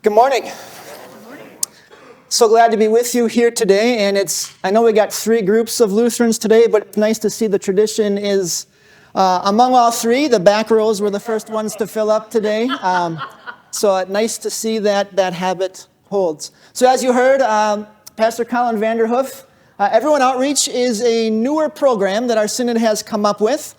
Good morning. So glad to be with you here today. And I know we got three groups of Lutherans today, but it's nice to see the tradition is among all three. The back rows were the first ones to fill up today. So nice to see that habit holds. So as you heard, Pastor Collin Vanderhoof, Everyone Outreach is a newer program that our synod has come up with.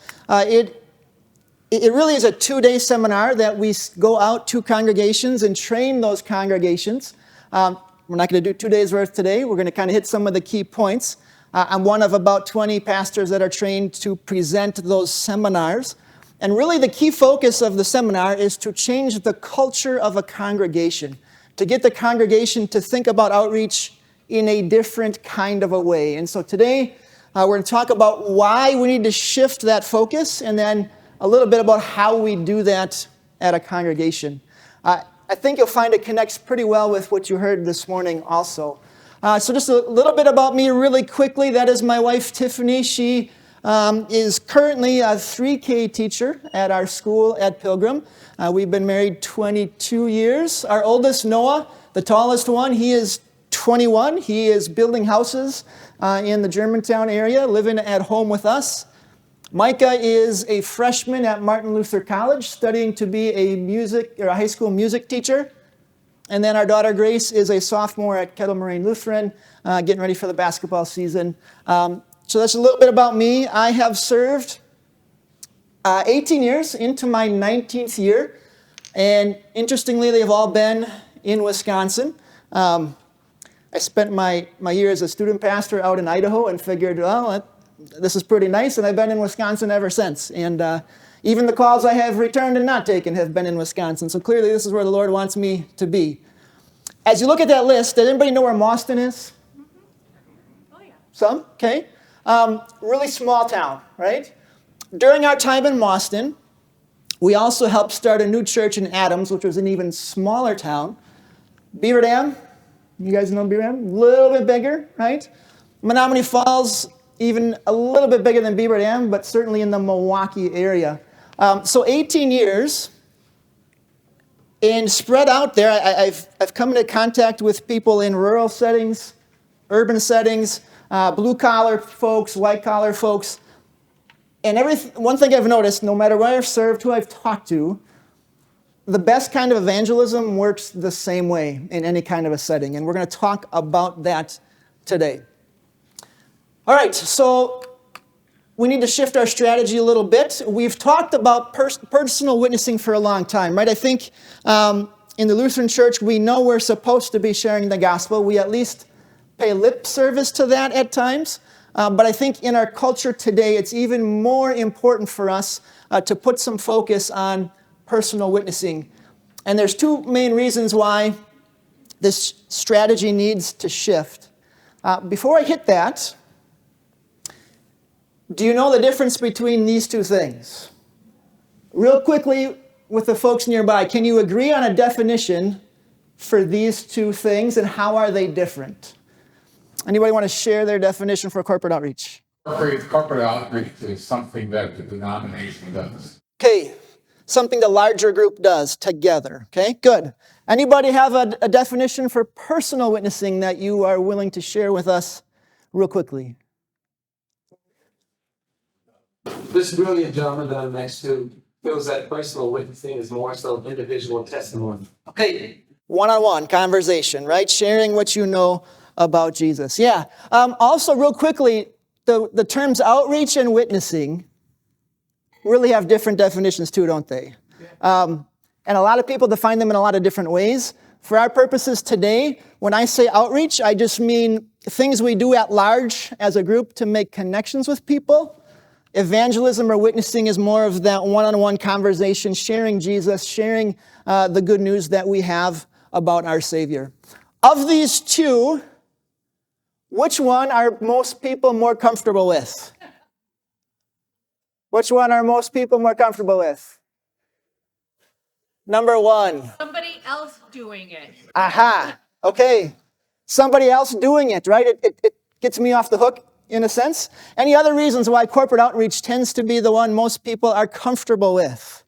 It really is a 2-day seminar that we go out to congregations and train those congregations. We're not going to do 2 days worth today. We're going to kind of hit some of the key points. I'm one of about 20 pastors that are trained to present those seminars. And really the key focus of the seminar is to change the culture of a congregation, to get the congregation to think about outreach in a different kind of a way. And so today we're going to talk about why we need to shift that focus, and then a little bit about how we do that at a congregation. I think you'll find it connects pretty well with what you heard this morning also. So just a little bit about me really quickly. That is my wife, Tiffany. She is currently a 3K teacher at our school at Pilgrim. We've been married 22 years. Our oldest, Noah, the tallest one, he is 21. He is building houses in the Germantown area, living at home with us. Micah is a freshman at Martin Luther College, studying to be a high school music teacher. And then our daughter Grace is a sophomore at Kettle Moraine Lutheran, getting ready for the basketball season. So that's a little bit about me. I have served 18 years into my 19th year. And interestingly, they've all been in Wisconsin. I spent my year as a student pastor out in Idaho and figured, well, this is pretty nice, and I've been in Wisconsin ever since. And even the calls I have returned and not taken have been in Wisconsin. So clearly this is where the Lord wants me to be. As you look at that list, does anybody know where Mauston is? Oh, yeah. Some? Okay. Really small town, right? During our time in Mauston, we also helped start a new church in Adams, which was an even smaller town. Beaver Dam, you guys know Beaver Dam? A little bit bigger, right? Menominee Falls, even a little bit bigger than Beaver Dam, but certainly in the Milwaukee area. So 18 years, and spread out there, I've come into contact with people in rural settings, urban settings, blue-collar folks, white-collar folks. And one thing I've noticed, no matter where I've served, who I've talked to, the best kind of evangelism works the same way in any kind of a setting. And we're going to talk about that today. All right, so we need to shift our strategy a little bit. We've talked about personal witnessing for a long time, right? I think in the Lutheran Church, we know we're supposed to be sharing the gospel. We at least pay lip service to that at times. But I think in our culture today, it's even more important for us to put some focus on personal witnessing. And there's two main reasons why this strategy needs to shift. Before I hit that, do you know the difference between these two things? Real quickly, with the folks nearby, can you agree on a definition for these two things, and how are they different? Anybody want to share their definition for corporate outreach? Corporate outreach is something that the denomination does. Okay, something the larger group does together. Okay, good. Anybody have a definition for personal witnessing that you are willing to share with us real quickly? This brilliant gentleman that I'm next to feels that personal witnessing is more so individual testimony. Okay, one-on-one conversation, right? Sharing what you know about Jesus. Yeah. Also, real quickly, the terms outreach and witnessing really have different definitions too, don't they? And a lot of people define them in a lot of different ways. For our purposes today, when I say outreach, I just mean things we do at large as a group to make connections with people. Evangelism or witnessing is more of that one-on-one conversation, sharing Jesus, sharing the good news that we have about our Savior. Of these two, which one are most people more comfortable with? Which one are most people more comfortable with? Number one. Somebody else doing it. Aha. Okay. Somebody else doing it, right? It gets me off the hook in a sense. Any other reasons why corporate outreach tends to be the one most people are comfortable with?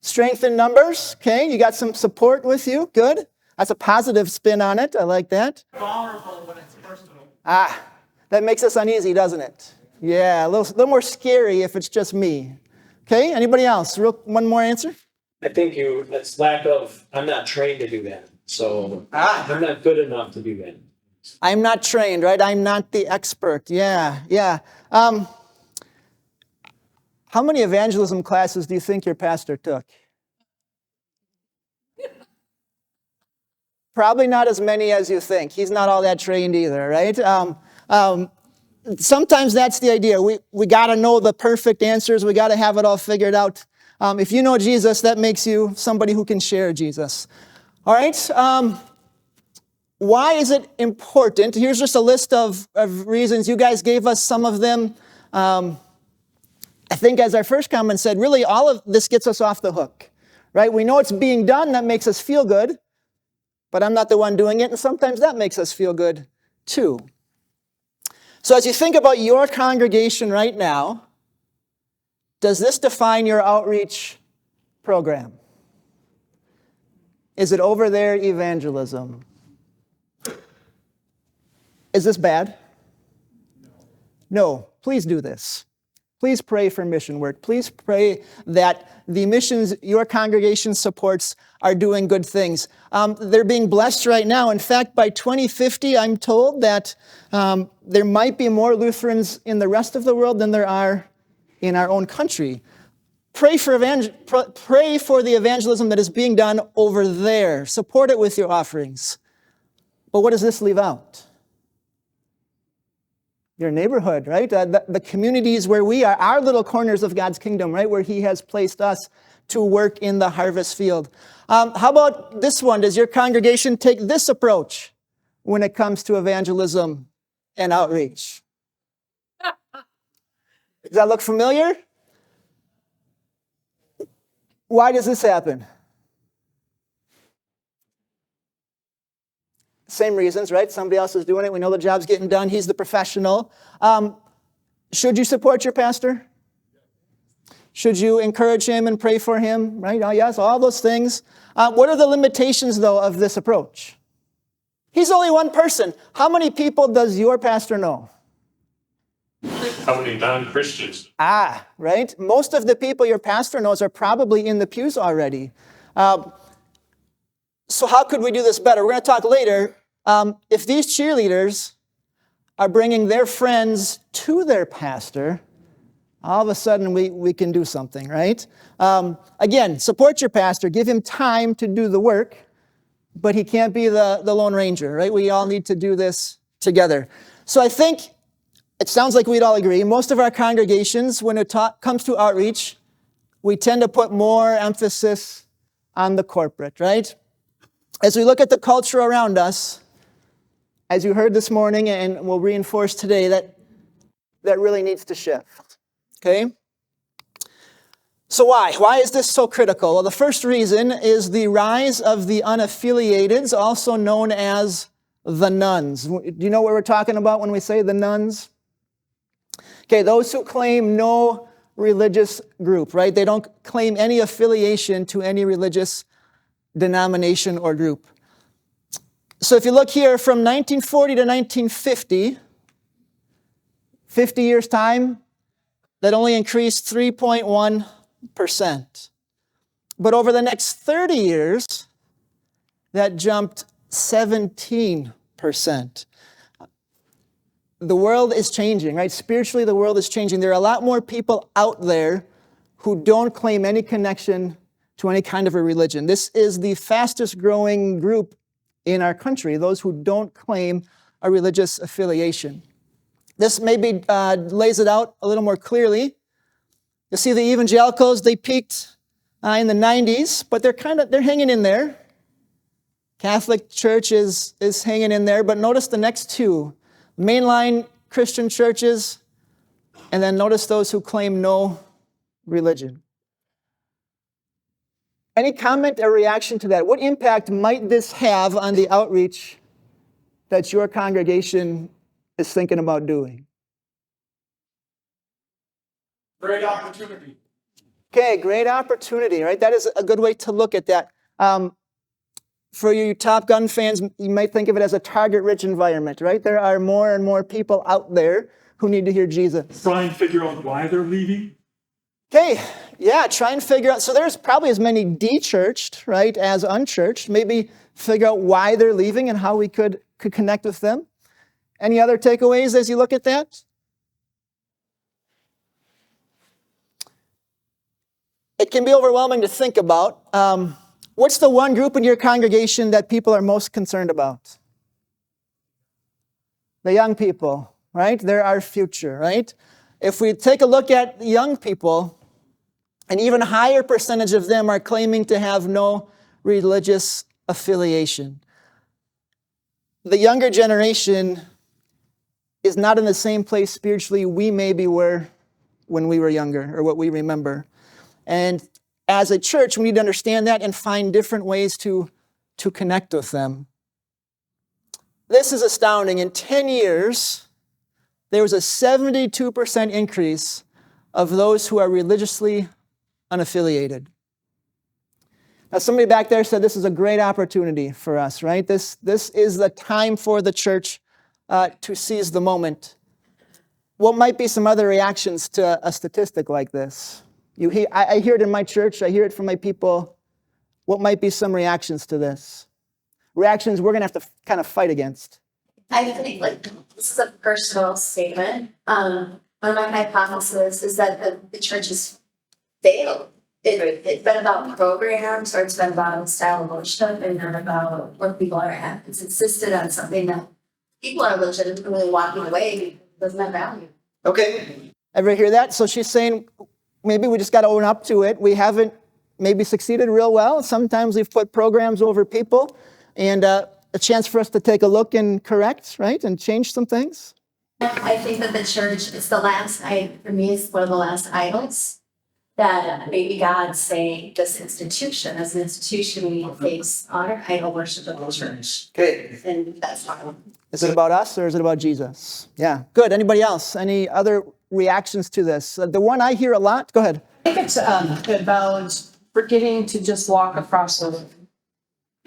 Strength in numbers. Okay, you got some support with you. Good. That's a positive spin on it. I like that. Vulnerable when it's personal. That makes us uneasy, doesn't it? Yeah, a little more scary if it's just me. Okay, anybody else? One more answer? I think it's lack of, I'm not trained to do that. So I'm not good enough to do that. I'm not trained, right? I'm not the expert. Yeah. How many evangelism classes do you think your pastor took? Probably not as many as you think. He's not all that trained either, right? Sometimes that's the idea. We got to know the perfect answers. We got to have it all figured out. If you know Jesus, that makes you somebody who can share Jesus. All right. Why is it important? Here's just a list of reasons. You guys gave us some of them. I think as our first comment said, really all of this gets us off the hook, right? We know it's being done. That makes us feel good, but I'm not the one doing it. And sometimes that makes us feel good too. So as you think about your congregation right now, does this define your outreach program? Is it over there evangelism? Is this bad? No. Please do this. Please pray for mission work. Please pray that the missions your congregation supports are doing good things. They're being blessed right now. In fact, by 2050, I'm told that there might be more Lutherans in the rest of the world than there are in our own country. Pray for the evangelism that is being done over there. Support it with your offerings. But what does this leave out? Your neighborhood, right? The communities where we are, our little corners of God's kingdom, right? Where He has placed us to work in the harvest field. How about this one? Does your congregation take this approach when it comes to evangelism and outreach? Does that look familiar? Why does this happen? Same reasons, right? Somebody else is doing it. We know the job's getting done. He's the professional. Should you support your pastor? Should you encourage him and pray for him? Right? Oh, yes, all those things. What are the limitations, though, of this approach? He's only one person. How many people does your pastor know? How many non-Christians? Right? Most of the people your pastor knows are probably in the pews already. So how could we do this better? We're going to talk later. If these cheerleaders are bringing their friends to their pastor, all of a sudden we can do something, right? Again, support your pastor. Give him time to do the work, but he can't be the Lone Ranger, right? We all need to do this together. So I think it sounds like we'd all agree. Most of our congregations, when it comes to outreach, we tend to put more emphasis on the corporate, right? As we look at the culture around us, as you heard this morning and will reinforce today, that really needs to shift, okay? So why? Why is this so critical? Well, the first reason is the rise of the unaffiliated, also known as the nuns. Do you know what we're talking about when we say the nuns? Okay, those who claim no religious group, right? They don't claim any affiliation to any religious denomination or group. So if you look here from 1940 to 1950, 50 years' time, that only increased 3.1%. But over the next 30 years, that jumped 17%. The world is changing, right? Spiritually, the world is changing. There are a lot more people out there who don't claim any connection to any kind of a religion. This is the fastest growing group in our country, those who don't claim a religious affiliation. This maybe lays it out a little more clearly. You see the evangelicals, they peaked in the 90s, but they're hanging in there. Catholic Church is hanging in there, but notice the next two. Mainline Christian churches, and then notice those who claim no religion. Any comment or reaction to that? What impact might this have on the outreach that your congregation is thinking about doing? Great opportunity. Okay, great opportunity, right? That is a good way to look at that. For you Top Gun fans, you might think of it as a target-rich environment, right? There are more and more people out there who need to hear Jesus. Try and figure out why they're leaving. Okay, yeah, try and figure out. So there's probably as many de-churched, right, as unchurched. Maybe figure out why they're leaving and how we could connect with them. Any other takeaways as you look at that? It can be overwhelming to think about. What's the one group in your congregation that people are most concerned about? The young people, right? They're our future, right? If we take a look at young people, an even higher percentage of them are claiming to have no religious affiliation. The younger generation is not in the same place spiritually we maybe were when we were younger, or what we remember. And as a church, we need to understand that and find different ways to connect with them. This is astounding. In 10 years, there was a 72% increase of those who are religiously unaffiliated. Now, somebody back there said this is a great opportunity for us, right? This is the time for the church to seize the moment. What might be some other reactions to a statistic like this? I hear it in my church. I hear it from my people. What might be some reactions to this? Reactions we're going to have to kind of fight against. I think this is a personal statement. One of my hypotheses is that the church has failed. It's been about programs, or it's been about style of worship, and not about where people are at. It's insisted on something that people are legitimately walking away because it doesn't have value. Okay. Ever hear that? So she's saying maybe we just got to own up to it. We haven't maybe succeeded real well. Sometimes we've put programs over people, and a chance for us to take a look and correct, right, and change some things. I think that the church is for me, it's one of the last idols that maybe God's saying this institution, as an institution, we face honor idol worship of the church. Okay. And that's fine. Is it about us or is it about Jesus? Yeah. Good. Anybody else? Any other reactions to this? The one I hear a lot, go ahead. I think it's about forgetting to just walk across the room.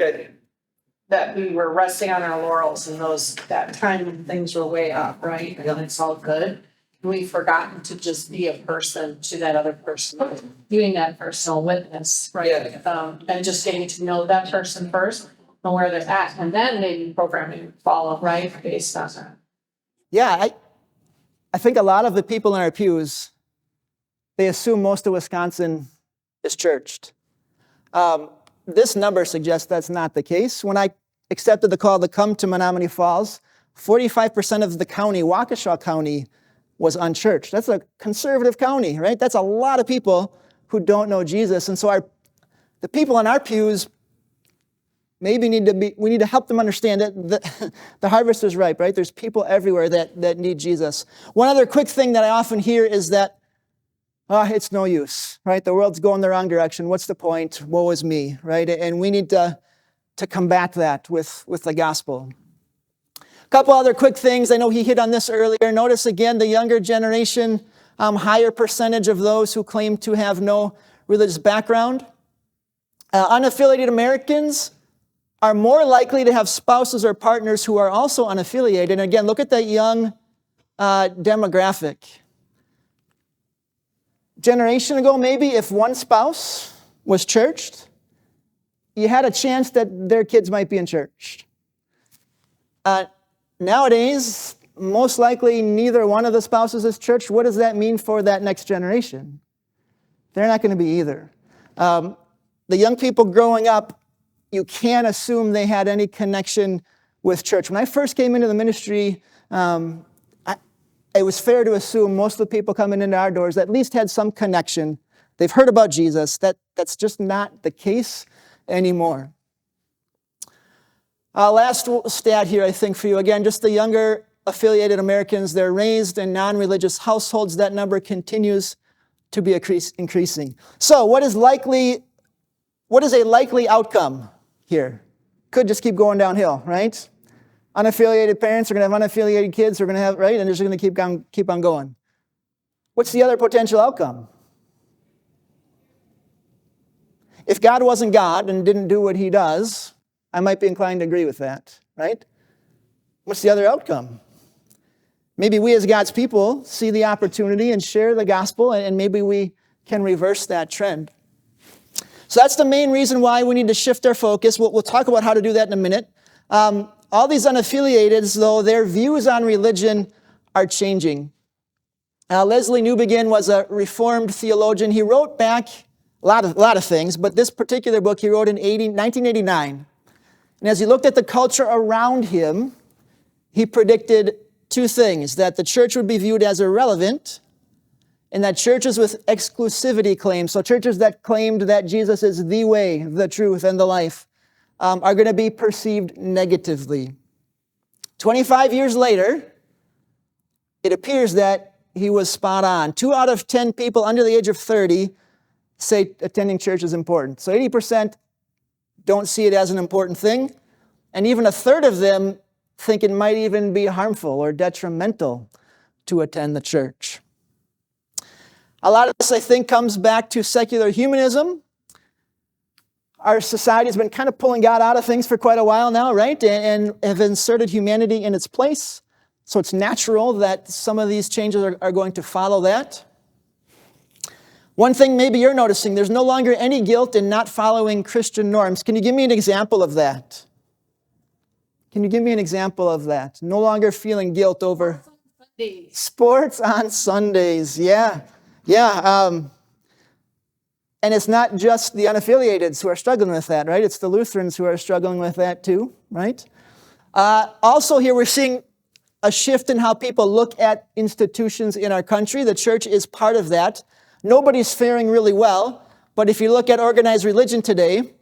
Okay. That we were resting on our laurels in that time when things were way up, right? And it's all good. We've forgotten to just be a person to that other person, doing that personal witness, right? Yeah. And just getting to know that person first and where they're at, and then maybe programming would follow, right, based on that. Yeah, I think a lot of the people in our pews, they assume most of Wisconsin is churched. This number suggests that's not the case. When I accepted the call to come to Menominee Falls, 45% of the county, Waukesha County, was unchurched. That's a conservative county, right? That's a lot of people who don't know Jesus. And so the people in our pews maybe we need to help them understand that the harvest is ripe, right? There's people everywhere that need Jesus. One other quick thing that I often hear is that, it's no use, right? The world's going the wrong direction. What's the point? Woe is me, right? And we need to combat that with the gospel. Couple other quick things. I know he hit on this earlier. Notice again the younger generation, higher percentage of those who claim to have no religious background. Unaffiliated Americans are more likely to have spouses or partners who are also unaffiliated. And again, look at that young demographic. Generation ago, maybe if one spouse was churched, you had a chance that their kids might be in church. Nowadays, most likely neither one of the spouses is church. What does that mean for that next generation? They're not going to be either. The young people growing up, you can't assume they had any connection with church. When I first came into the ministry, it was fair to assume most of the people coming into our doors at least had some connection. They've heard about Jesus. That's just not the case anymore. Last stat here, I think, for you. Again, just the younger affiliated Americans, they're raised in non-religious households. That number continues to be increasing. So what is a likely outcome here? Could just keep going downhill, right? Unaffiliated parents are going to have unaffiliated kids. We're going to have, right? And they're just going to keep on going. What's the other potential outcome? If God wasn't God and didn't do what he does, I might be inclined to agree with that, right? What's the other outcome? Maybe we as God's people see the opportunity and share the gospel, and maybe we can reverse that trend. So that's the main reason why we need to shift our focus. We'll talk about how to do that in a minute. All these unaffiliateds, though, their views on religion are changing. Leslie Newbegin was a Reformed theologian. He wrote back a lot of things, but this particular book he wrote in 1989. And as he looked at the culture around him, he predicted two things: that the church would be viewed as irrelevant, and that churches with exclusivity claims, so churches that claimed that Jesus is the way, the truth, and the life, are going to be perceived negatively. 25 years later, it appears that he was spot on. 2 out of 10 people under the age of 30 say attending church is important. So 80% don't see it as an important thing, and even a third of them think it might even be harmful or detrimental to attend the church. A lot of this, I think, comes back to secular humanism. Our society has been kind of pulling God out of things for quite a while now, right? And have inserted humanity in its place. So it's natural that some of these changes are going to follow that. One thing maybe you're noticing, there's no longer any guilt in not following Christian norms. Can you give me an example of that? Can you give me an example of that? No longer feeling guilt over sports on Sundays. Yeah. And it's not just the unaffiliateds who are struggling with that, right? It's the Lutherans who are struggling with that too, right? Also here we're seeing a shift in how people look at institutions in our country. The church is part of that. Nobody's faring really well, but if you look at organized religion today,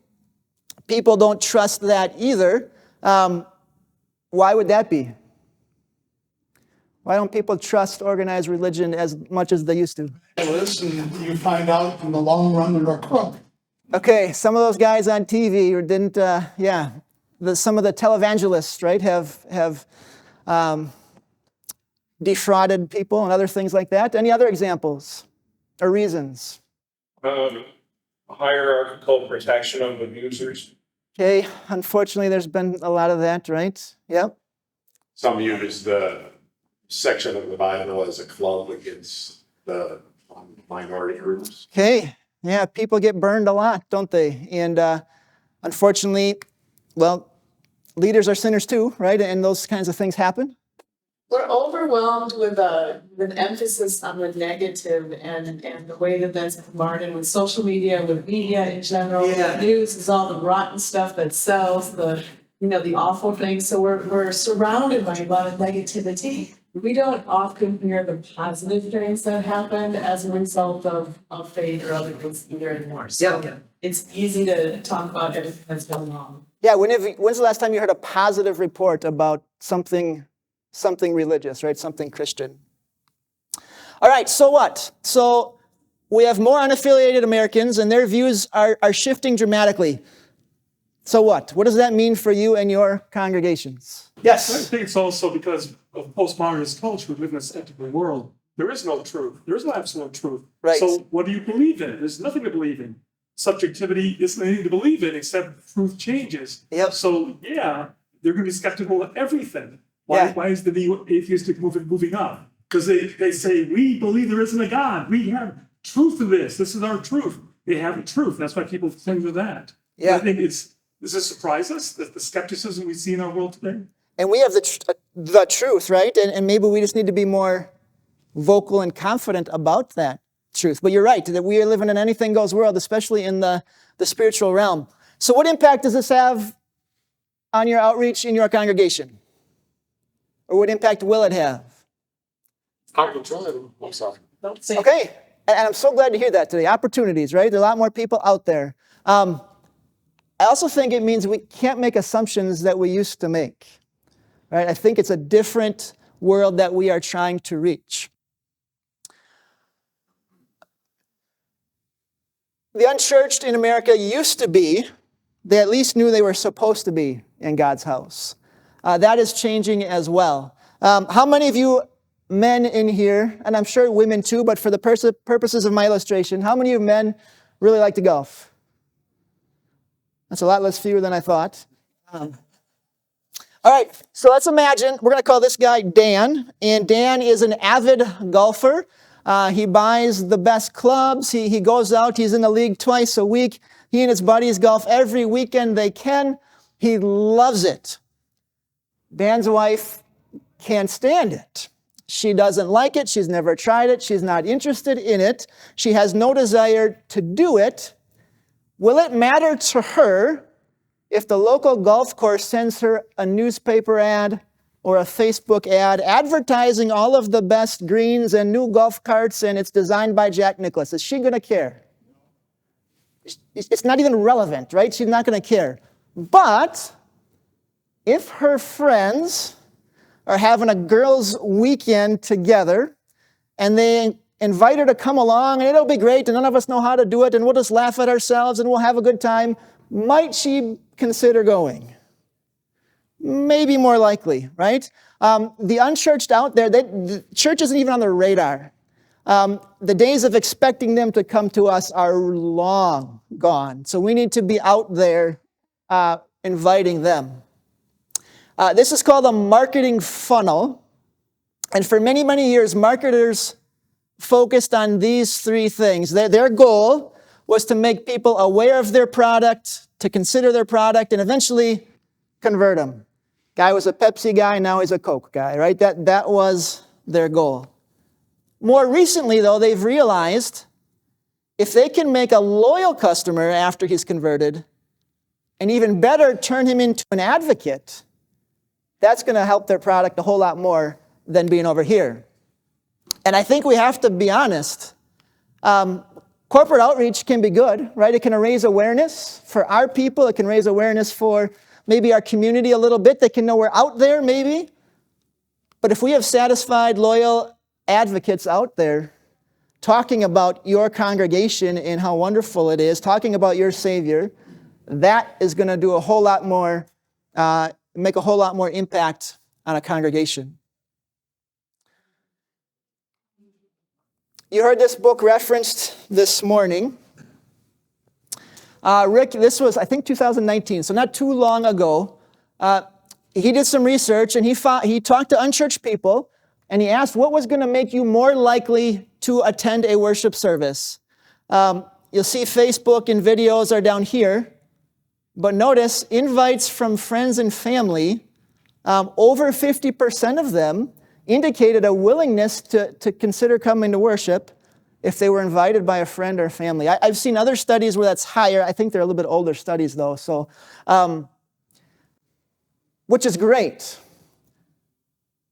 people don't trust that either. Why would that be? Why don't people trust organized religion as much as they used to? Listen, you find out in the long run they're a crook. Okay, some of those guys on TV or didn't, some of the televangelists, right, have defrauded people and other things like that. Any other examples or reasons? Hierarchical protection of abusers. Okay, unfortunately, there's been a lot of that, right? Yep. Some use the section of the Bible as a club against the minority groups. Okay, yeah, people get burned a lot, don't they? And unfortunately, well, leaders are sinners too, right? And those kinds of things happen. We're overwhelmed with an emphasis on the negative and the way that that's bombarded with social media, with media in general. Yeah. The news is all the rotten stuff that sells, the awful things. So we're surrounded by a lot of negativity. We don't often hear the positive things that happen as a result of faith or other things either anymore. So it's easy to talk about everything that's going on. Yeah, when's the last time you heard a positive report about something religious, right? Something Christian. All right, so what? So we have more unaffiliated Americans and their views are shifting dramatically. So what? What does that mean for you and your congregations? I Yes. think it's also because of postmodernist culture. We live in a skeptical world. There is no truth. There is no absolute truth. Right. So what do you believe in? There's nothing to believe in. Subjectivity isn't anything to believe in except truth changes. Yep. So yeah, they're going to be skeptical of everything. Yeah. Why is the atheistic movement moving up? Because they say, we believe there isn't a God. We have truth to this. This is our truth. They have a truth. That's why people cling to that. Yeah. I think does this surprise us, that the skepticism we see in our world today? And we have the truth, right? And maybe we just need to be more vocal and confident about that truth. But you're right, that we are living in an anything goes world, especially in the spiritual realm. So what impact does this have on your outreach in your congregation? Or what impact will it have? I'm sorry. Don't say Okay, and I'm so glad to hear that today. Opportunities, right? There are a lot more people out there. I also think it means we can't make assumptions that we used to make, right? I think it's a different world that we are trying to reach. The unchurched in America used to be, they at least knew they were supposed to be in God's house. That is changing as well. How many of you men in here, and I'm sure women too, but for the purposes of my illustration, how many of you men really like to golf? That's a lot less fewer than I thought. All right, so let's imagine, we're going to call this guy Dan, and Dan is an avid golfer. He buys the best clubs. He goes out. He's in the league twice a week. He and his buddies golf every weekend they can. He loves it. Dan's wife can't stand it. She doesn't like it. She's never tried it. She's not interested in it. She has no desire to do it. Will it matter to her if the local golf course sends her a newspaper ad or a Facebook ad advertising all of the best greens and new golf carts and it's designed by Jack Nicklaus? Is she going to care? It's not even relevant, right? She's not going to care. But if her friends are having a girls' weekend together and they invite her to come along and it'll be great and none of us know how to do it and we'll just laugh at ourselves and we'll have a good time, might she consider going? Maybe more likely, right? The unchurched out there, the church isn't even on their radar. The days of expecting them to come to us are long gone. So we need to be out there inviting them. This is called a marketing funnel. And for many, many years, marketers focused on these three things. Their goal was to make people aware of their product, to consider their product, and eventually convert them. Guy was a Pepsi guy, now he's a Coke guy, right? That was their goal. More recently, though, they've realized if they can make a loyal customer after he's converted, and even better, turn him into an advocate, that's going to help their product a whole lot more than being over here. And I think we have to be honest. Corporate outreach can be good, right? It can raise awareness for our people. It can raise awareness for maybe our community a little bit. They can know we're out there, maybe. But if we have satisfied, loyal advocates out there talking about your congregation and how wonderful it is, talking about your Savior, that is going to do a whole lot more, make a whole lot more impact on a congregation. You heard this book referenced this morning. Rick, this was, I think, 2019, so not too long ago. He did some research, and he talked to unchurched people, and he asked what was going to make you more likely to attend a worship service. You'll see Facebook and videos are down here, but notice invites from friends and family, over 50% of them indicated a willingness to consider coming to worship if they were invited by a friend or family. I've seen other studies where that's higher. I think they're a little bit older studies, though, so which is great.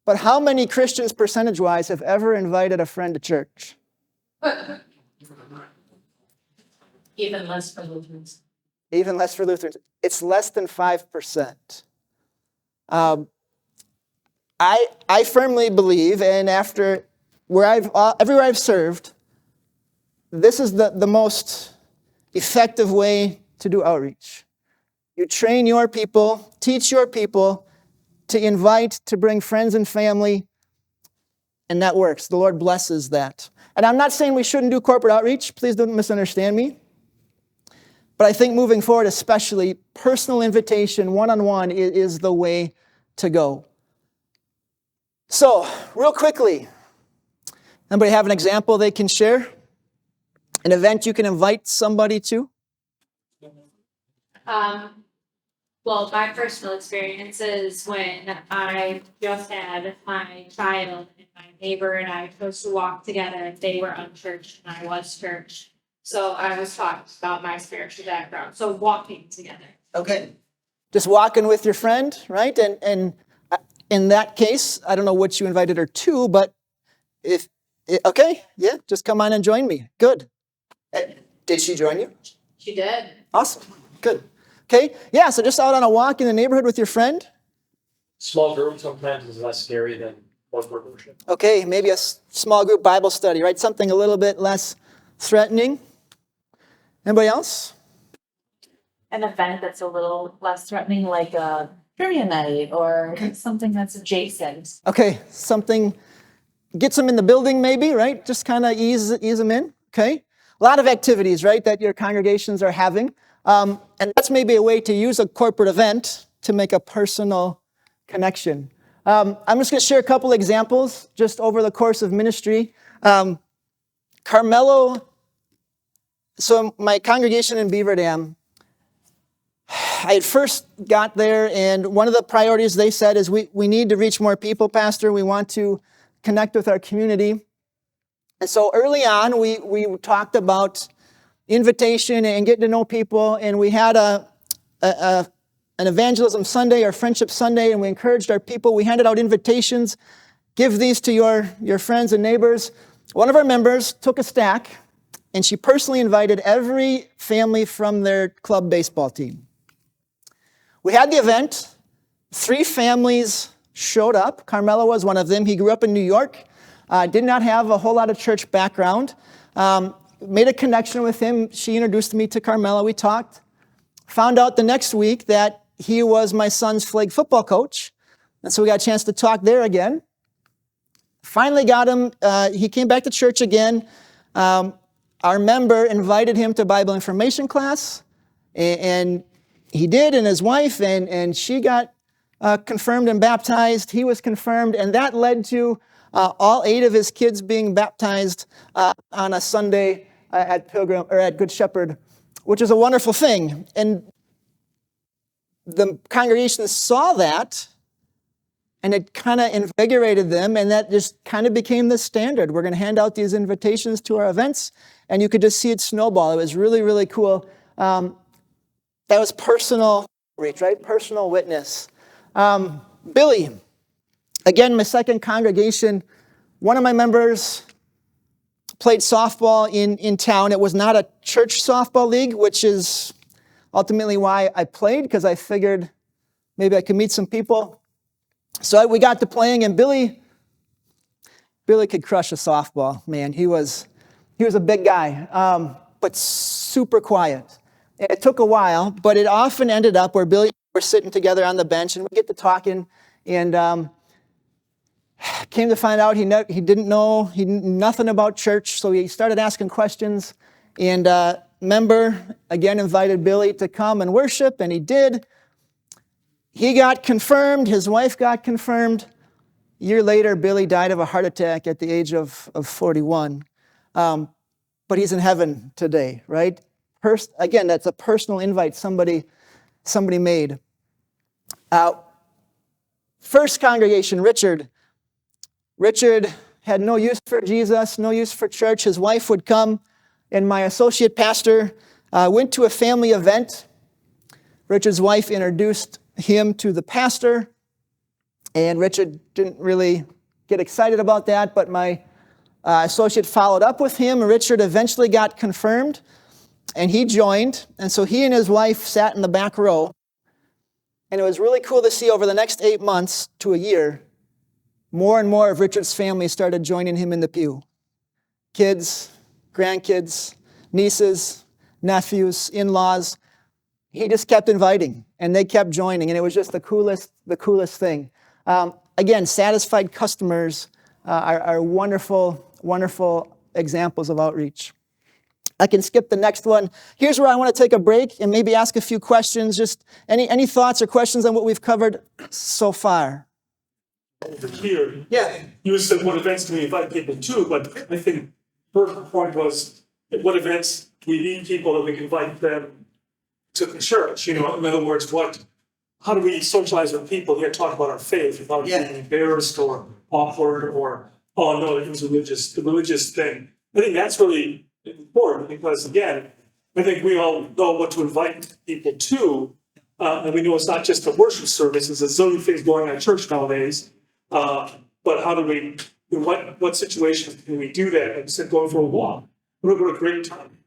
But how many Christians, percentage-wise, have ever invited a friend to church? Even less for Lutherans. Even less for Lutherans. It's less than 5%. I firmly believe, and after everywhere I've served, this is the most effective way to do outreach. You train your people, teach your people to invite, to bring friends and family, and that works. The Lord blesses that. And I'm not saying we shouldn't do corporate outreach. Please don't misunderstand me. But I think moving forward, especially, personal invitation, one-on-one, is the way to go. So, real quickly, anybody have an example they can share? An event you can invite somebody to? Well, my personal experience is when I just had my child and my neighbor and I chose to walk together and they were unchurched and I was church. So I was talking about my spiritual background. So walking together. Okay. Just walking with your friend, right? And in that case, I don't know what you invited her to, but okay, yeah, just come on and join me. Good. Did she join you? She did. Awesome. Good. Okay. Yeah, so just out on a walk in the neighborhood with your friend. Small group sometimes is less scary than corporate worship. Okay, maybe a small group Bible study, right? Something a little bit less threatening. Anybody else? An event that's a little less threatening, like a trivia night or something that's adjacent. Okay, something gets them in the building maybe, right? Just kind of ease them in, okay? A lot of activities, right, that your congregations are having. And that's maybe a way to use a corporate event to make a personal connection. I'm just going to share a couple examples just over the course of ministry. Carmelo, so my congregation in Beaver Dam, I had first got there, and one of the priorities they said is we need to reach more people, Pastor. We want to connect with our community. And so early on, we talked about invitation and getting to know people, and we had an evangelism Sunday or friendship Sunday, and we encouraged our people. We handed out invitations. Give these to your friends and neighbors. One of our members took a stack, and she personally invited every family from their club baseball team. We had the event. 3 families showed up. Carmelo was one of them. He grew up in New York, did not have a whole lot of church background. Made a connection with him. She introduced me to Carmelo. We talked. Found out the next week that he was my son's flag football coach. And so we got a chance to talk there again. Finally got him. He came back to church again. Our member invited him to Bible information class. And he did, and his wife, and she got confirmed and baptized. He was confirmed, and that led to all 8 of his kids being baptized on a Sunday at Good Shepherd, which is a wonderful thing. And the congregation saw that, and it kind of invigorated them, and that just kind of became the standard. We're going to hand out these invitations to our events, and you could just see it snowball. It was really, really cool. That was personal reach, right? Personal witness. Billy, again, my second congregation, one of my members played softball in town. It was not a church softball league, which is ultimately why I played, because I figured maybe I could meet some people. So we got to playing, and Billy could crush a softball, man. He was a big guy, but super quiet. It took a while, but it often ended up where Billy and I were sitting together on the bench, and we get to talking, and came to find out he knew nothing about church, so he started asking questions, and member again invited Billy to come and worship, and he did. He got confirmed, his wife got confirmed. A year later, Billy died of a heart attack at the age of 41. But he's in heaven today, right? Again, that's a personal invite somebody made. First congregation, Richard. Richard had no use for Jesus, no use for church. His wife would come, and my associate pastor went to a family event. Richard's wife introduced him to the pastor, and Richard didn't really get excited about that, but my associate followed up with him, and Richard eventually got confirmed, and he joined, and so he and his wife sat in the back row, and it was really cool to see over the next 8 months to a year, more and more of Richard's family started joining him in the pew. Kids, grandkids, nieces, nephews, in-laws. He just kept inviting, and they kept joining, and it was just the coolest thing. Again, satisfied customers are wonderful, wonderful examples of outreach. I can skip the next one. Here's where I want to take a break and maybe ask a few questions. Just any thoughts or questions on what we've covered so far? Over here. Yeah. You said what events do we invite people to, but I think her point was, at what events do we need people that we can invite them to the church? In other words, how do we socialize with people here, talk about our faith without being embarrassed or awkward or, oh no, it was the religious thing. I think that's really important because, again, I think we all know what to invite people to, and we know it's not just a worship service, it's a zillion things going on at church nowadays. But how do we, in what situations can we do that? Instead of going for a walk, we're going to a great time.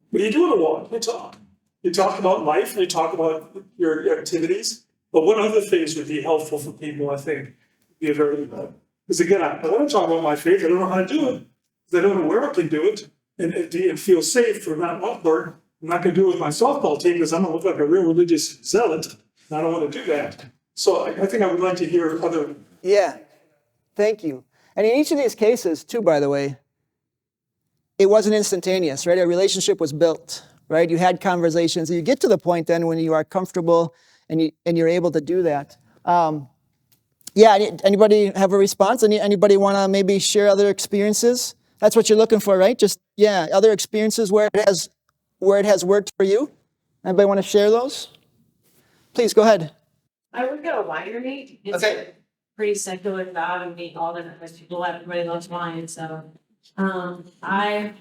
What do you do on a walk? You talk. You talk about life, and you talk about your activities. But what other things would be helpful for people, I think, be very good. Because again, I want to talk about my faith. I don't know how to do it. Because I don't know where I can do it and feel safe or not awkward. I'm not going to do it with my softball team because I'm going to look like a real religious zealot. And I don't want to do that. So I think I would like to hear other. Yeah, thank you. And in each of these cases, too, by the way, it wasn't instantaneous, right? A relationship was built right? You had conversations. You get to the point then when you are comfortable and you're able to do that. Yeah, anybody have a response? Anybody want to maybe share other experiences? That's what you're looking for, right? Just, yeah, other experiences where it has worked for you. Anybody want to share those? Please, go ahead. I would go winery. It's Okay. a pretty secular job and meet all different types of people. Everybody loves wine, so I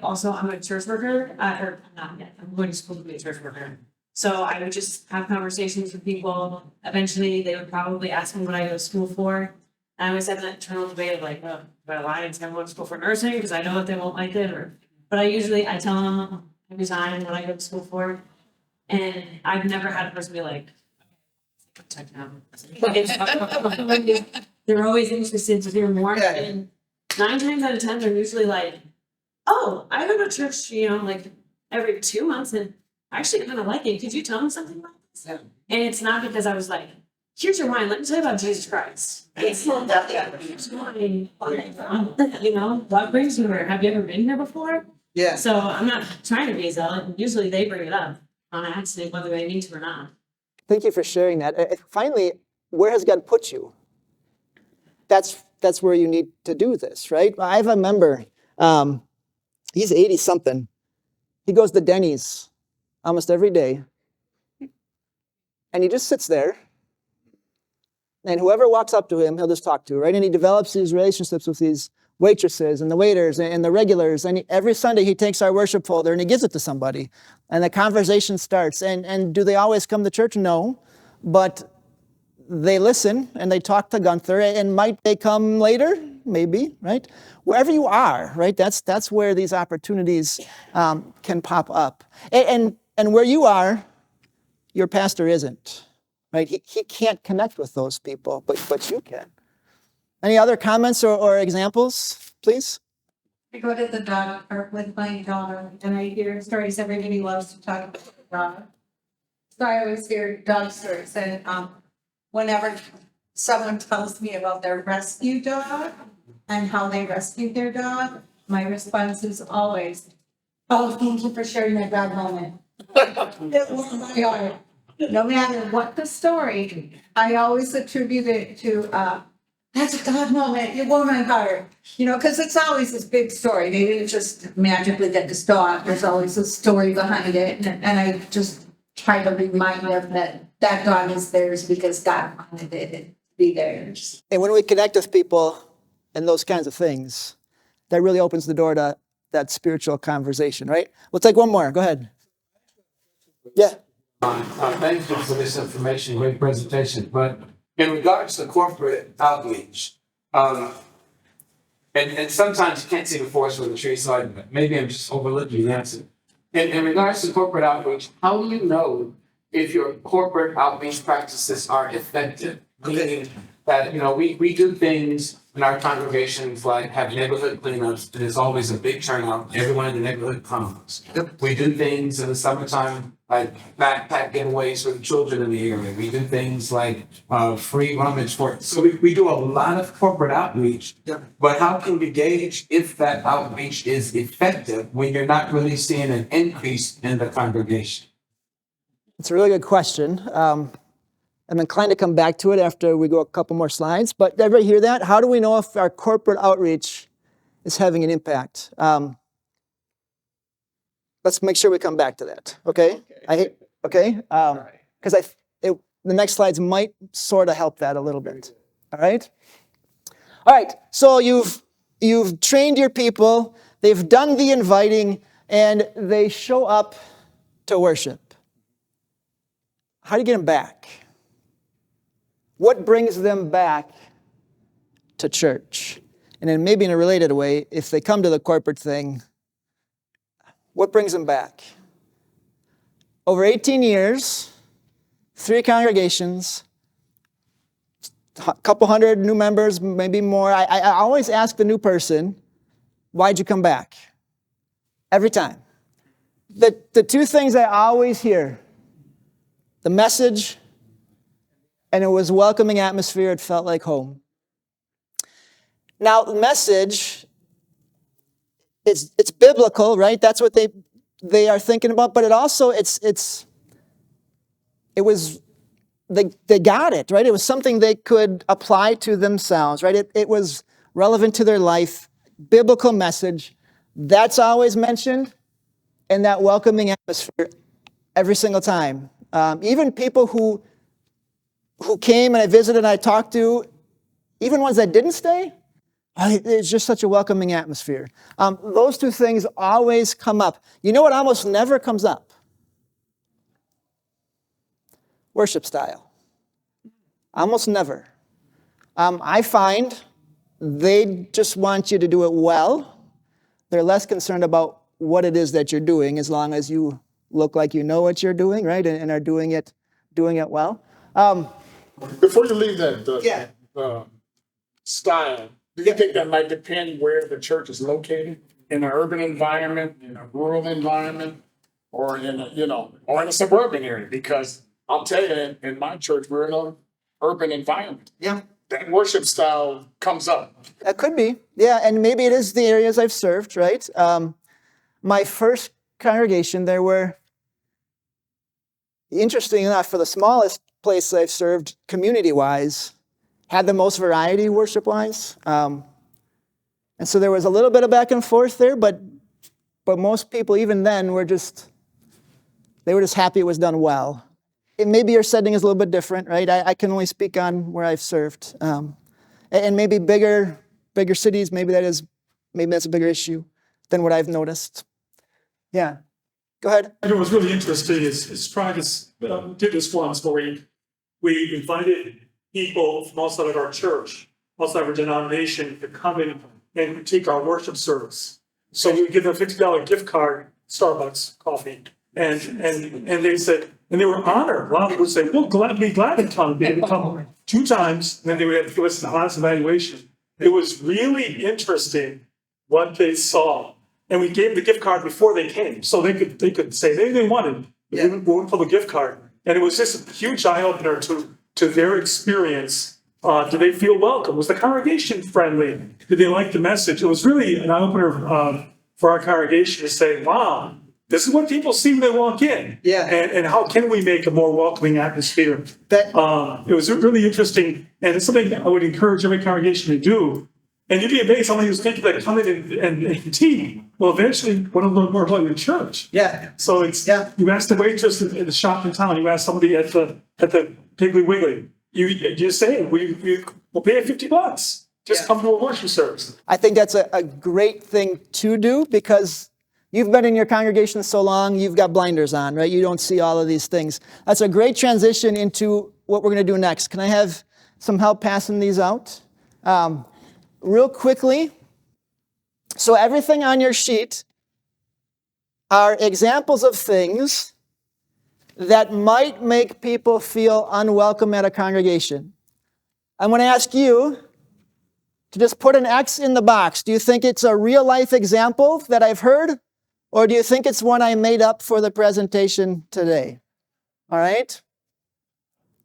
also I'm a church worker. Or not yet. I'm going to school to be a church worker. So I would just have conversations with people. Eventually, they would probably ask me what I go to school for. And I always have that internal debate of like, oh, do I lie and say I'm going to school for nursing because I know that they won't like it, but I tell them every time what I go to school for. And I've never had a person be like, they're always interested to hear more. And 9 times out of 10, they're usually like, oh, I go to church, like every 2 months and I actually kind of like it. Could you tell me something about this? Yeah. And it's not because I was like, here's your wine. Let me tell you about Jesus Christ. It's not that. What brings you here? Have you ever been here before? Yeah. So I'm not trying to be a zealot. Usually they bring it up on accident, whether they mean to or not. Thank you for sharing that. Finally, where has God put you? That's where you need to do this, right? I have a member, he's 80-something. He goes to Denny's almost every day, and he just sits there, and whoever walks up to him, he'll just talk to, right? And he develops these relationships with these waitresses and the waiters and the regulars, and every Sunday he takes our worship folder and he gives it to somebody, and the conversation starts. And do they always come to church? No, but they listen and they talk to Gunther, and might they come later? Maybe, right? Wherever you are, right? That's where these opportunities can pop up. And where you are, your pastor isn't, right? He can't connect with those people, but you can. Any other comments or examples, please? I go to the dog park with my daughter and I hear stories. Everybody loves to talk about the dog. So I always hear dog stories, and whenever someone tells me about their rescue dog and how they rescued their dog, my response is always, oh, thank you for sharing that dog moment. It warmed my heart. No matter what the story, I always attribute it to, that's a God moment. It warmed my heart. Because it's always this big story. They didn't just magically get this dog. There's always a story behind it. And I just try to remind them that dog is theirs because God wanted it to be theirs. And when we connect with people and those kinds of things, that really opens the door to that spiritual conversation, right? We'll take one more. Go ahead. Yeah. Thank you for this information, great presentation. But in regards to corporate outreach, and sometimes you can't see the forest for the trees, so maybe I'm just overlooking the answer. In regards to corporate outreach, how do you know if your corporate outreach practices are effective? Meaning that, we do things in our congregations like have neighborhood cleanups. There's always a big turnout. Everyone in the neighborhood comes. Yep. We do things in the summertime like backpack giveaways for the children in the area. We do things like free rummage for it. So we do a lot of corporate outreach. Yep. But how can you gauge if that outreach is effective when you're not really seeing an increase in the congregation? It's a really good question. I'm inclined to come back to it after we go a couple more slides, but everybody hear that? How do we know if our corporate outreach is having an impact? Let's make sure we come back to that, okay? Because the next slides might sort of help that a little bit, all right? All right, so you've trained your people, they've done the inviting, and they show up to worship. How do you get them back? What brings them back to church? And then maybe in a related way, if they come to the corporate thing, what brings them back? Over 18 years, 3 congregations, a couple hundred new members, maybe more. I always ask the new person, why'd you come back? Every time. The 2 things I always hear, the message, and it was welcoming atmosphere. It felt like home. Now, the message, it's biblical, right? That's what they are thinking about, but it also, they got it, right? It was something they could apply to themselves, right? It was relevant to their life, biblical message. That's always mentioned in that welcoming atmosphere every single time. Even people who came and I visited and I talked to, even ones that didn't stay, it's just such a welcoming atmosphere. Those two things always come up. You know what almost never comes up? Worship style. Almost never. I find they just want you to do it well. They're less concerned about what it is that you're doing as long as you look like you know what you're doing, right? And are doing it well. Before you leave that, style, do you think that might depend where the church is located? In an urban environment, in a rural environment, or in a suburban area? Because I'll tell you, in my church, we're in an urban environment. Yeah. That worship style comes up. That could be. Yeah, and maybe it is the areas I've served, right? My first congregation, there were, interesting enough, for the smallest place I've served, community-wise, had the most variety worship-wise. And so there was a little bit of back and forth there, but most people, even then, they were just happy it was done well. Maybe your setting is a little bit different, right? I can only speak on where I've served. And maybe bigger cities, maybe that's a bigger issue than what I've noticed. Yeah, go ahead. And what was really interesting is trying to do this once where we invited people from outside of our church, outside of our denomination, to come in and critique our worship service. So we would give them a $50 gift card, Starbucks coffee, and they said, and they were honored. A lot of people would say, "We'll be glad to come." They would come 2 times, and then they would have to give us an honest evaluation. It was really interesting what they saw. And we gave them the gift card before they came, so they could say anything they wanted. We wouldn't pull the gift card, and it was just a huge eye opener to their experience. Did they feel welcome? Was the congregation friendly? Did they like the message? It was really an eye opener for our congregation to say, "Wow, this is what people see when they walk in." Yeah. And how can we make a more welcoming atmosphere? It was really interesting, and it's something I would encourage every congregation to do. And you'd be amazed how many people that come in and critique. Well, eventually, want to learn more about your church. Yeah. So you ask the waitress in the shop in town. You ask somebody at the Piggly Wiggly. You say, we'll pay you $50. Just come to a worship service. I think that's a great thing to do because you've been in your congregation so long, you've got blinders on, right? You don't see all of these things. That's a great transition into what we're going to do next. Can I have some help passing these out? Real quickly. So everything on your sheet are examples of things that might make people feel unwelcome at a congregation. I'm going to ask you to just put an X in the box. Do you think it's a real life example that I've heard? Or do you think it's one I made up for the presentation today? All right.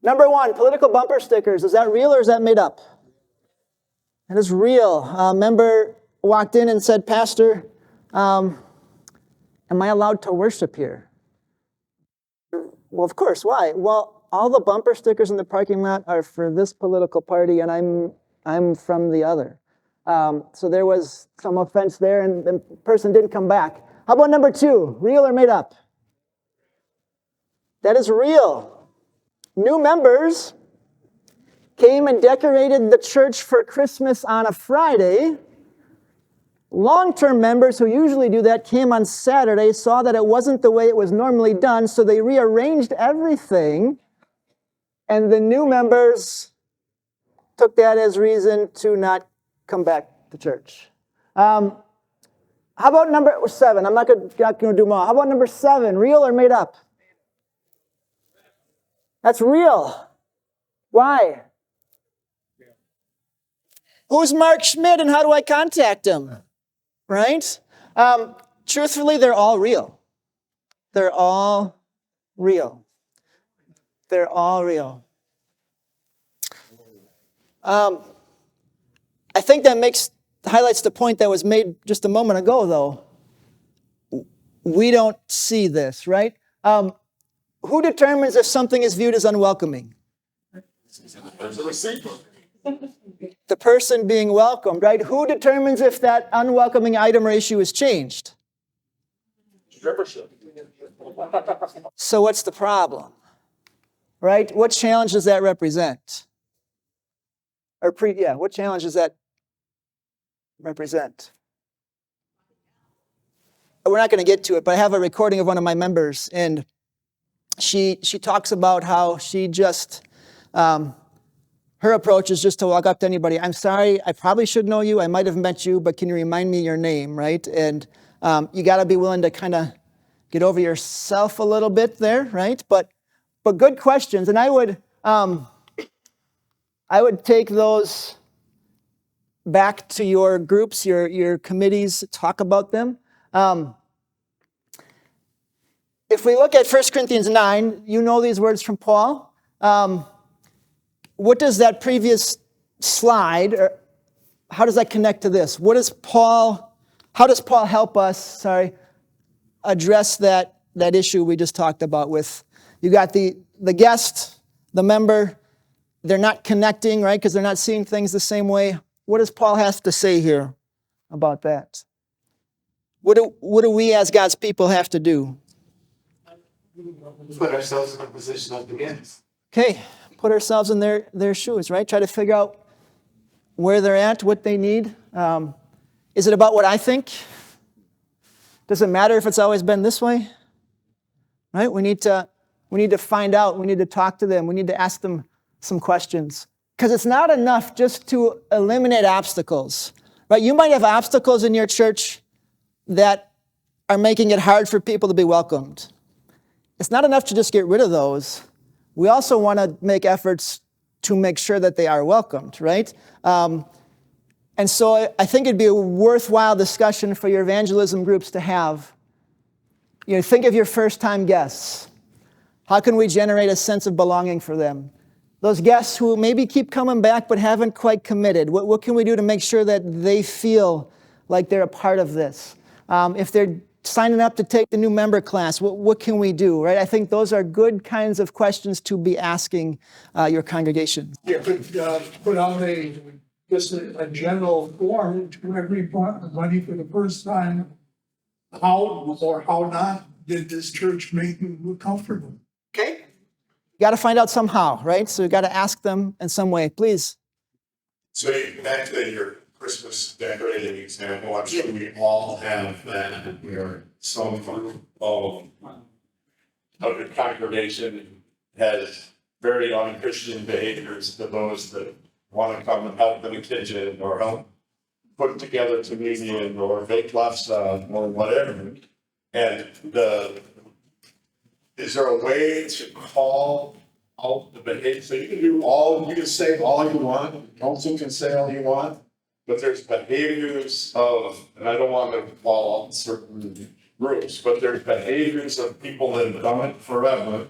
Number 1, political bumper stickers. Is that real or is that made up? It is real. A member walked in and said, "Pastor, am I allowed to worship here?" Well, of course. Why? Well, all the bumper stickers in the parking lot are for this political party, and I'm from the other. So there was some offense there, and the person didn't come back. How about number 2? Real or made up? That is real. New members came and decorated the church for Christmas on a Friday. Long-term members who usually do that came on Saturday, saw that it wasn't the way it was normally done, so they rearranged everything, and the new members took that as reason to not come back to church. How about number 7? I'm not going to do them all. How about number 7? Real or made up? That's real. Why? Who's Mark Schmidt and how do I contact him? Right? Truthfully, they're all real. They're all real. They're all real. I think that highlights the point that was made just a moment ago, though. we don't see this, right? Who determines if something is viewed as unwelcoming? The person being welcomed, right? Who determines if that unwelcoming item or issue is changed? So what's the problem? Right? What challenge does that represent? What challenge does that represent? We're not going to get to it, but I have a recording of one of my members, and she talks about how she just, her approach is just to walk up to anybody. I'm sorry, I probably should know you. I might have met you, but can you remind me your name, right? And you got to be willing to kind of get over yourself a little bit there, right? But good questions, and I would take those back to your groups, your committees, talk about them. If we look at 1 Corinthians 9, you know these words from Paul. What does that previous slide, or how does that connect to this? How does Paul help us, address that issue we just talked about with, you got the guest, the member, they're not connecting, right? Because they're not seeing things the same way. What does Paul have to say here about that? What do we as God's people have to do? Put ourselves in a position of the guest. Okay, put ourselves in their shoes, right? Try to figure out where they're at, what they need. Is it about what I think? Does it matter if it's always been this way? Right? We need to find out. We need to talk to them. We need to ask them some questions. Because it's not enough just to eliminate obstacles. Right? You might have obstacles in your church that are making it hard for people to be welcomed. It's not enough to just get rid of those. We also want to make efforts to make sure that they are welcomed, right? And so I think it'd be a worthwhile discussion for your evangelism groups to have. Think of your first-time guests. How can we generate a sense of belonging for them? Those guests who maybe keep coming back but haven't quite committed. What can we do to make sure that they feel like they're a part of this? If they're signing up to take the new member class, what can we do, right? I think those are good kinds of questions to be asking your congregation. You could put out a general form to everybody for the first time. How or how not did this church make you comfortable? Okay. You got to find out somehow, right? So you got to ask them in some way. Please. So back to your Christmas decorating example, I'm sure we all have that where some of the congregation has very unchristian behaviors to those that want to come and help in the kitchen or help put together communion or bake lobster or whatever. And is there a way to call out the behavior? So you can say all you want, council can say all you want, but there's behaviors of, and I don't want to call out certain groups, but there's behaviors of people that have done it forever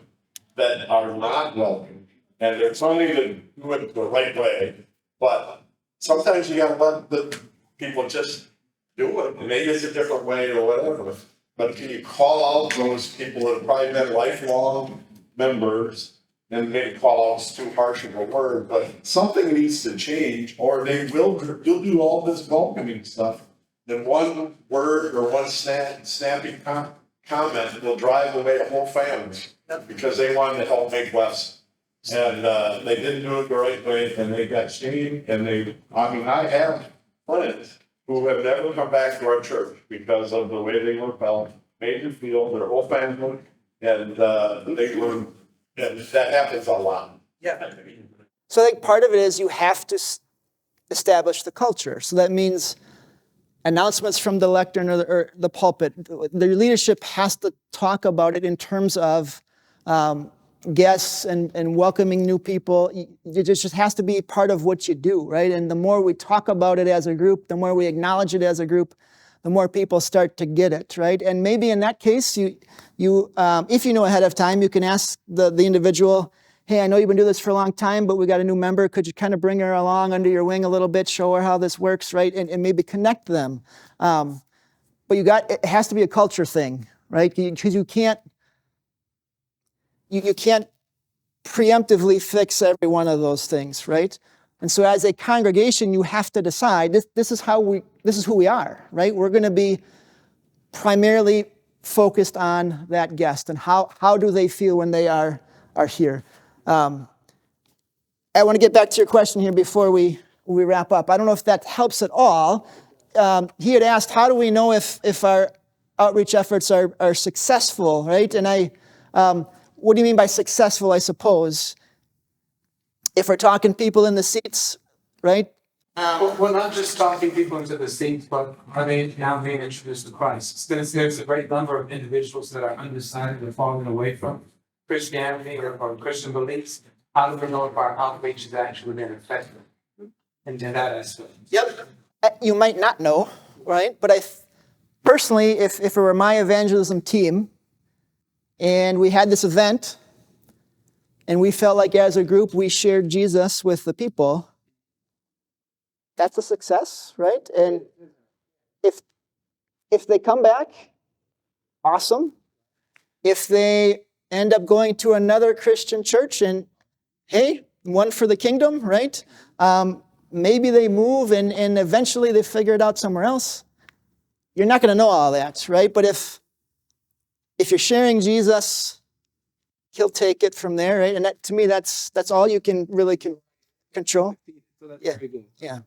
that are not welcome. And they're trying to do it the right way, but sometimes you gotta let the people just do it. Maybe it's a different way or whatever. But can you call out those people that have probably been lifelong members, and maybe call out's too harsh of a word, but something needs to change, or you'll do all this welcoming stuff. Then one word or one snappy comment will drive away a whole family because they wanted to help make less. And they didn't do it the right way, and they got shamed, and I have friends who have never come back to our church because of the way they were felt, made them feel, their whole family, and and that happens a lot. Yeah. So I think part of it is you have to establish the culture. So that means announcements from the lectern or the pulpit. The leadership has to talk about it in terms of guests and welcoming new people. It just has to be part of what you do, right? And the more we talk about it as a group, the more we acknowledge it as a group, the more people start to get it, right? And maybe in that case, you if you know ahead of time, you can ask the individual, hey, I know you've been doing this for a long time, but we got a new member. Could you kind of bring her along under your wing a little bit, show her how this works, right? And maybe connect them. But it has to be a culture thing, right? Because you can't preemptively fix every one of those things, right? And so as a congregation, you have to decide, this is who we are, right? We're going to be primarily focused on that guest and how do they feel when they are here. I want to get back to your question here before we wrap up. I don't know if that helps at all. He had asked, how do we know if our outreach efforts are successful, right? And what do you mean by successful, I suppose? If we're talking people in the seats, right? We're not just talking people into the seats, but are they now being introduced to Christ? There's a great number of individuals that are undecided and falling away from Christianity or Christian beliefs. How do we know if our outreach is actually being effective in that aspect? Yep. You might not know, right? But personally, if it were my evangelism team and we had this event and we felt like as a group we shared Jesus with the people, that's a success, right? And if they come back, awesome. If they end up going to another Christian church and, hey, one for the kingdom, right? Maybe they move and eventually they figure it out somewhere else. You're not going to know all that, right? But if you're sharing Jesus, he'll take it from there, right? And that, to me, that's all you can really control. Yeah. Yeah.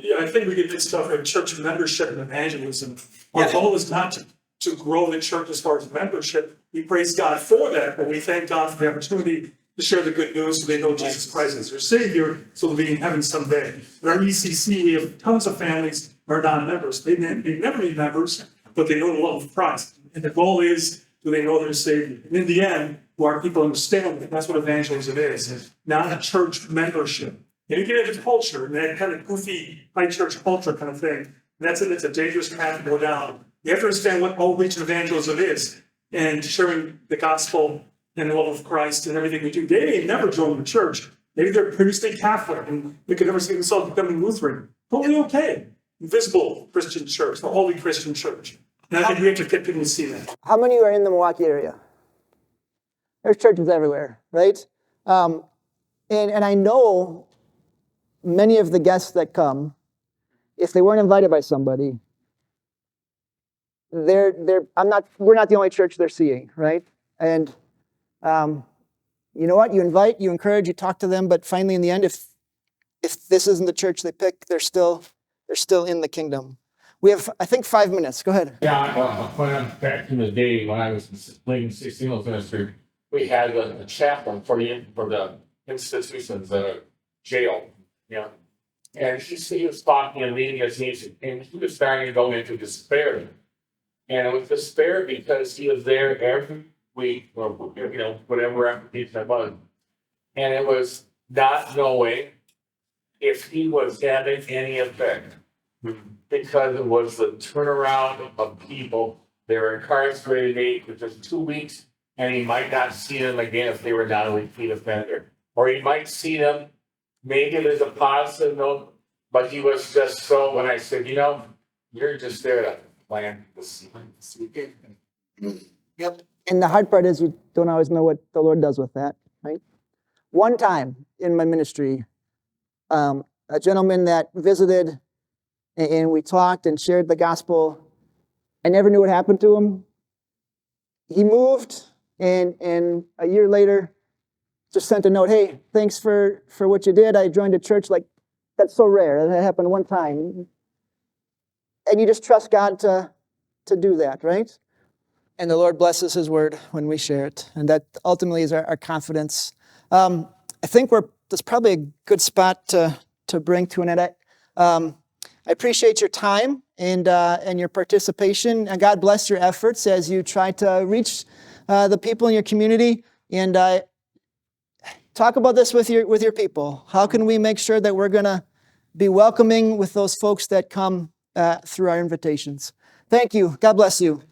Yeah, I think we get mixed up in church membership and evangelism. Our goal is not to grow the church as far as membership. We praise God for that, but we thank God for the opportunity to share the good news so they know Jesus Christ as their Savior, so they'll be in heaven someday. In our ECC, we have tons of families who are non-members. They never be members, but they know the love of Christ. And the goal is, do they know their Savior? And in the end, do our people understand that that's what evangelism is, not a church membership. And you get into culture, and that kind of goofy high church culture kind of thing. And it's a dangerous path to go down. You have to understand what outreach and evangelism is, and sharing the gospel and the love of Christ and everything we do. They may never join the church. Maybe they're previously Catholic, and they could never see themselves becoming Lutheran. Totally okay. Visible Christian church, the holy Christian church. And I think we have to get people to see that. How many are in the Milwaukee area? There's churches everywhere, right? And I know many of the guests that come, if they weren't invited by somebody, we're not the only church they're seeing, right? And you know what? You invite, you encourage, you talk to them, but finally in the end, if this isn't the church they pick, they're still in the kingdom. We have, I think, 5 minutes. Go ahead. Yeah, back in the day when I was leading 16 ministry, we had a chaplain for the institutions, the jail, and he was talking and leading us, and he was starting to go into despair. And it was despair because he was there every week, or whatever application it was. And it was not knowing if he was having any effect. Because it was the turnaround of people. They were incarcerated for just 2 weeks, and he might not see them again if they were not a repeat offender. Or he might see them, maybe there's a positive note, but he was just so, when I said, you're just there to plant the seed. Yep. And the hard part is you don't always know what the Lord does with that, right? One time in my ministry, a gentleman that visited and we talked and shared the gospel, I never knew what happened to him. He moved and a year later just sent a note, hey, thanks for what you did. I joined a church. Like, that's so rare. That happened one time. And you just trust God to do that, right? And the Lord blesses his word when we share it. And that ultimately is our confidence. I think that's probably a good spot to bring to an end. I appreciate your time and your participation. And God bless your efforts as you try to reach the people in your community. And talk about this with your people. How can we make sure that we're going to be welcoming with those folks that come through our invitations? Thank you. God bless you.